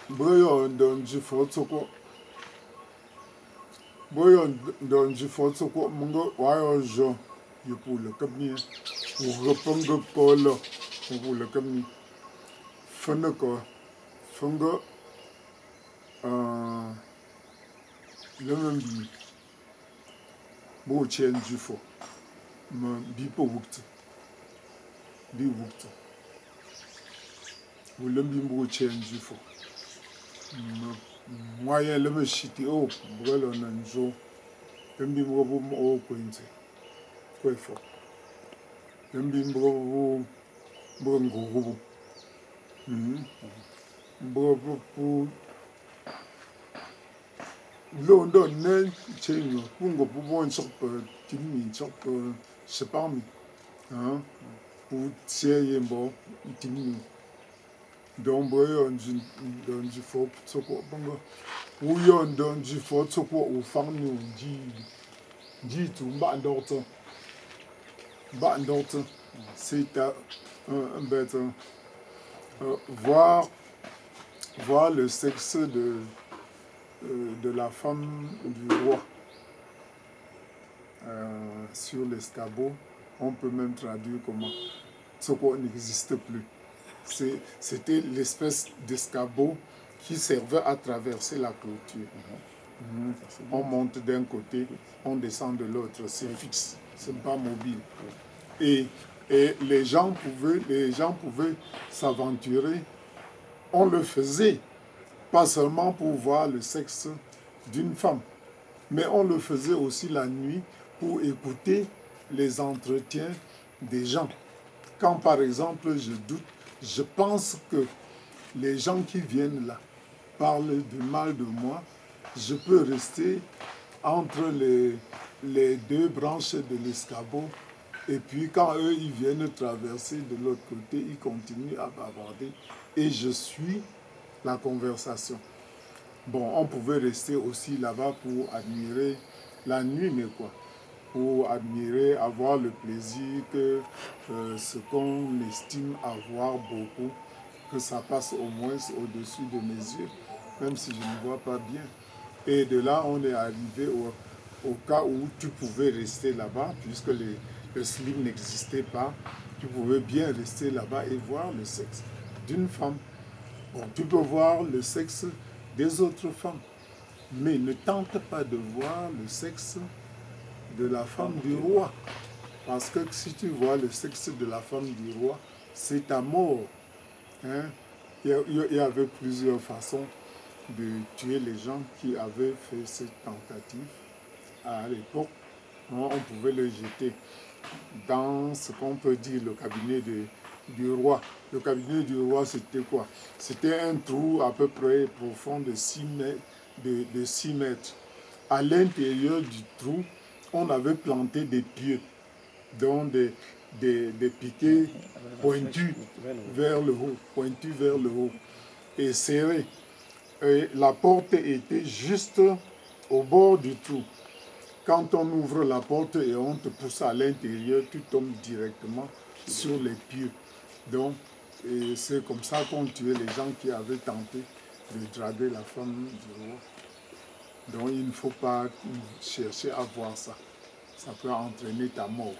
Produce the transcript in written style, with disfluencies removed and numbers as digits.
Boyo ndonji fotsoko. Boyo ndonji fotsoko mungo wayo jo yupule kamni. Ugopongo polo upule kamni. Funako fungo lembi bo chenji fo. Ma bipo wukti. Bi wukti. Ulembi bo chenji fo. Moyen le me shiti o brelo na njo lembi mbo o kwente kwefo lembi mbo ngugu mbo lo ndo ne chenyo pungo bon chop timi chop sepami pu tsie mbo timi don boyo ndonji fo tsoko bongo uyo ndonji fo tsoko u fangnu ji tu ba ndorto c'est un bête voir le sexe de la femme du roi sur l'escabeau. On peut même traduire comment tsoko n'existe plus. C'était l'espèce d'escabeau qui servait à traverser la clôture. On monte d'un côté, on descend de l'autre, c'est fixe, c'est pas mobile. Et les gens pouvaient s'aventurer. On le faisait, pas seulement pour voir le sexe d'une femme, mais on le faisait aussi la nuit pour écouter les entretiens des gens. Quand par exemple je pense que les gens qui viennent là parlent du mal de moi, je peux rester entre les deux branches de l'escabeau et puis quand eux ils viennent traverser de l'autre côté, ils continuent à bavarder et je suis la conversation. Bon, on pouvait rester aussi là-bas pour admirer la nuit, mais quoi, pour admirer, avoir le plaisir que ce qu'on estime avoir beaucoup, que ça passe au moins au-dessus de mes yeux, même si je ne vois pas bien. Et de là, on est arrivé au cas où tu pouvais rester là-bas, puisque le slim n'existait pas, tu pouvais bien rester là-bas et voir le sexe d'une femme. Bon, tu peux voir le sexe des autres femmes, mais ne tente pas de voir le sexe de la femme du roi. Parce que si tu vois le sexe de la femme du roi, c'est ta mort. Hein? Il y avait plusieurs façons de tuer les gens qui avaient fait cette tentative. À l'époque, on pouvait les jeter dans ce qu'on peut dire le cabinet du roi. Le cabinet du roi, c'était quoi? C'était un trou à peu près profond de 6 mètres. À l'intérieur du trou, on avait planté des pieux, dont des piquets pointus vers le haut, et serrés. Et la porte était juste au bord du trou. Quand on ouvre la porte et on te pousse à l'intérieur, tu tombes directement sur les pieux. Donc, c'est comme ça qu'on tuait les gens qui avaient tenté de draguer la femme du roi. Donc, il ne faut pas chercher à voir ça. Ça peut entraîner ta mort.